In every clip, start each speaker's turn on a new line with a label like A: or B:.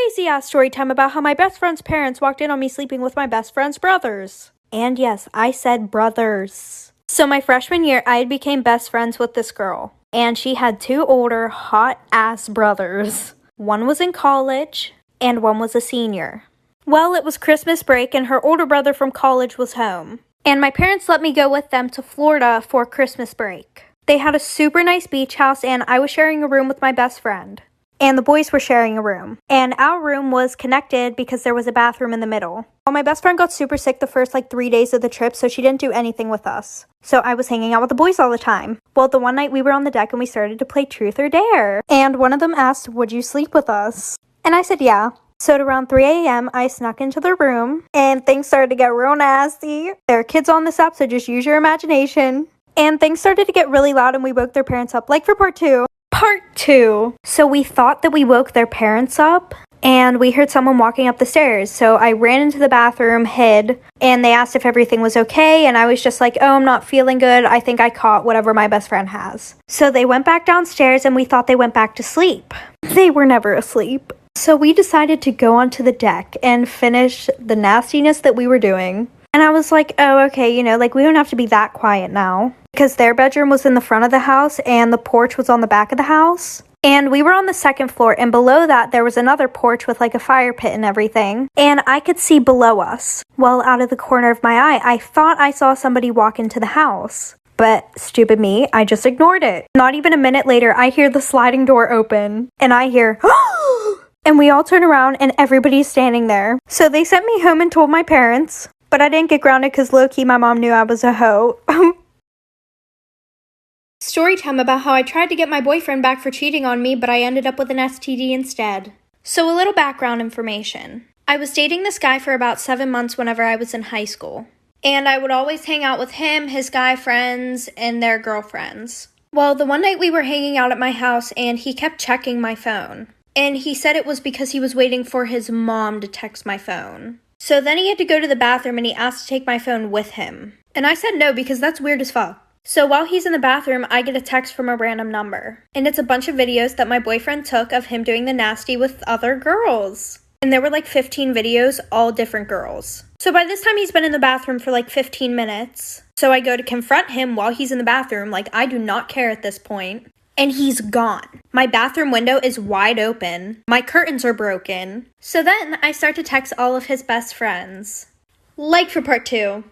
A: crazy ass story time about how my best friend's parents walked in on me sleeping with my best friend's brothers. And yes, I said brothers. So my freshman year, I became best friends with this girl. And she had two older, hot-ass brothers. One was in college, and one was a senior. Well, it was Christmas break, and her older brother from college was home. And my parents let me go with them to Florida for Christmas break. They had a super nice beach house, and I was sharing a room with my best friend. And the boys were sharing a room. And our room was connected because there was a bathroom in the middle. Well, my best friend got super sick the first 3 days of the trip, so she didn't do anything with us. So I was hanging out with the boys all the time. Well, the one night we were on the deck and we started to play Truth or Dare. And one of them asked, "Would you sleep with us?" And I said, yeah. So at around 3 a.m., I snuck into their room and things started to get real nasty. There are kids on this app, so just use your imagination. And things started to get really loud and we woke their parents up, for part two. Part 2. So we thought that we woke their parents up and we heard someone walking up the stairs. So I ran into the bathroom, hid, and they asked if everything was okay. And I was just like, oh, I'm not feeling good. I think I caught whatever my best friend has. So they went back downstairs and we thought they went back to sleep. They were never asleep. So we decided to go onto the deck and finish the nastiness that we were doing. And I was like, oh, okay, we don't have to be that quiet now. Because their bedroom was in the front of the house and the porch was on the back of the house. And we were on the second floor, and below that there was another porch with a fire pit and everything. And I could see below us. Well, out of the corner of my eye, I thought I saw somebody walk into the house. But stupid me, I just ignored it. Not even a minute later, I hear the sliding door open. And I hear, and we all turn around and everybody's standing there. So they sent me home and told my parents. But I didn't get grounded because low-key my mom knew I was a hoe. Story time about how I tried to get my boyfriend back for cheating on me, but I ended up with an STD instead. So a little background information. I was dating this guy for about 7 months whenever I was in high school. And I would always hang out with him, his guy friends, and their girlfriends. Well, the one night we were hanging out at my house and he kept checking my phone. And he said it was because he was waiting for his mom to text my phone. So then he had to go to the bathroom and he asked to take my phone with him. And I said no because that's weird as fuck. So while he's in the bathroom, I get a text from a random number. And it's a bunch of videos that my boyfriend took of him doing the nasty with other girls. And there were 15 videos, all different girls. So by this time he's been in the bathroom for 15 minutes. So I go to confront him while he's in the bathroom, I do not care at this point. And he's gone. My bathroom window is wide open. My curtains are broken. So then I start to text all of his best friends. For part 2.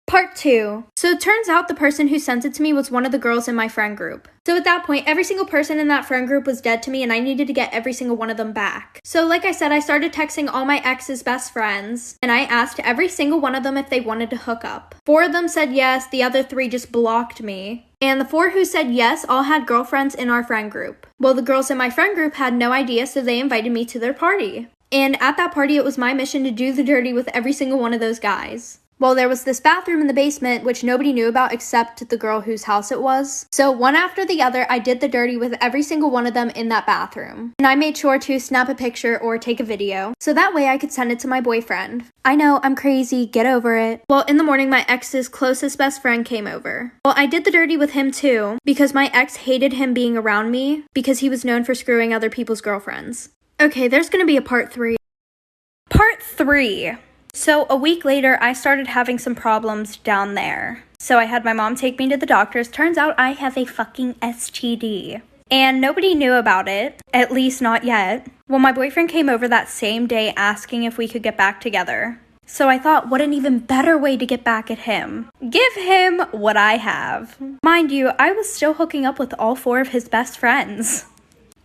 A: Part 2. So it turns out the person who sent it to me was one of the girls in my friend group. So at that point, every single person in that friend group was dead to me and I needed to get every single one of them back. So like I said, I started texting all my ex's best friends and I asked every single one of them if they wanted to hook up. 4 of them said yes, the other 3 just blocked me. And the 4 who said yes all had girlfriends in our friend group. Well, the girls in my friend group had no idea, so they invited me to their party. And at that party, it was my mission to do the dirty with every single one of those guys. Well, there was this bathroom in the basement, which nobody knew about except the girl whose house it was. So one after the other, I did the dirty with every single one of them in that bathroom. And I made sure to snap a picture or take a video, so that way I could send it to my boyfriend. I know, I'm crazy, get over it. Well, in the morning, my ex's closest best friend came over. Well, I did the dirty with him too, because my ex hated him being around me, because he was known for screwing other people's girlfriends. Okay, there's gonna be a part 3. Part 3. So a week later, I started having some problems down there. So I had my mom take me to the doctors. Turns out I have a fucking STD. And nobody knew about it, at least not yet. Well, my boyfriend came over that same day asking if we could get back together. So I thought, what an even better way to get back at him. Give him what I have. Mind you, I was still hooking up with all 4 of his best friends.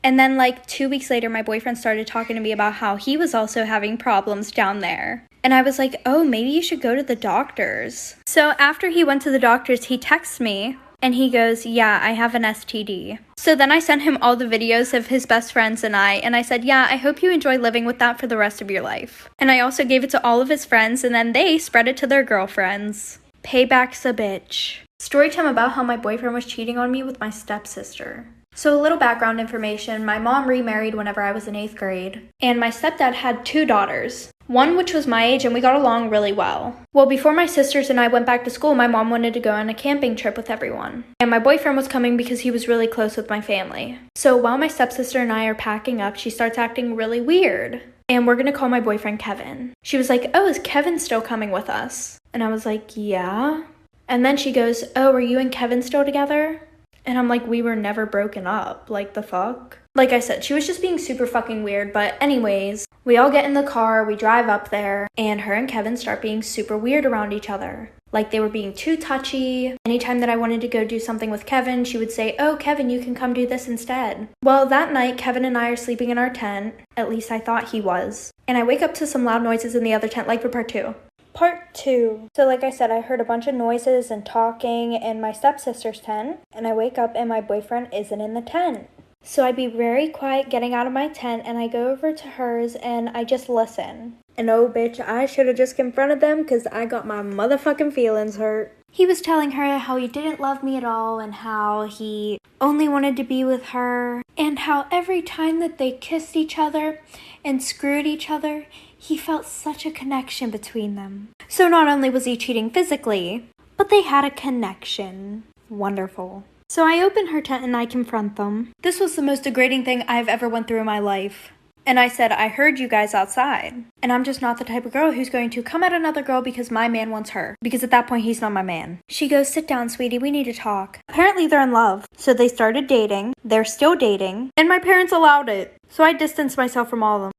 A: And then 2 weeks later, my boyfriend started talking to me about how he was also having problems down there. And I was like, oh, maybe you should go to the doctors. So after he went to the doctors, he texts me and he goes, yeah, I have an STD. So then I sent him all the videos of his best friends and I said, yeah, I hope you enjoy living with that for the rest of your life. And I also gave it to all of his friends and then they spread it to their girlfriends. Payback's a bitch. Story time about how my boyfriend was cheating on me with my stepsister. So a little background information, my mom remarried whenever I was in 8th grade, and my stepdad had 2 daughters. One which was my age and we got along really well. Well, before my sisters and I went back to school, my mom wanted to go on a camping trip with everyone. And my boyfriend was coming because he was really close with my family. So while my stepsister and I are packing up, she starts acting really weird. And we're gonna call my boyfriend Kevin. She was like, "Oh, is Kevin still coming with us?" And I was like, "Yeah." And then she goes, "Oh, are you and Kevin still together?" And I'm like, "We were never broken up. Like, the fuck?" Like I said, she was just being super fucking weird. But anyways, we all get in the car, we drive up there, and her and Kevin start being super weird around each other. Like, they were being too touchy. Anytime that I wanted to go do something with Kevin, she would say, "Oh, Kevin, you can come do this instead." Well, that night, Kevin and I are sleeping in our tent. At least I thought he was. And I wake up to some loud noises in the other tent, like for part 2. Part 2. So like I said, I heard a bunch of noises and talking in my stepsister's tent, and I wake up and my boyfriend isn't in the tent. So I'd be very quiet getting out of my tent, and I go over to hers and I just listen. And oh bitch, I should have just confronted them because I got my motherfucking feelings hurt. He was telling her how he didn't love me at all and how he only wanted to be with her, and how every time that they kissed each other and screwed each other, he felt such a connection between them. So not only was he cheating physically, but they had a connection. Wonderful. So I open her tent and I confront them. This was the most degrading thing I've ever went through in my life. And I said, "I heard you guys outside. And I'm just not the type of girl who's going to come at another girl because my man wants her. Because at that point, he's not my man." She goes, "Sit down, sweetie. We need to talk." Apparently, they're in love. So they started dating. They're still dating. And my parents allowed it. So I distanced myself from all of them.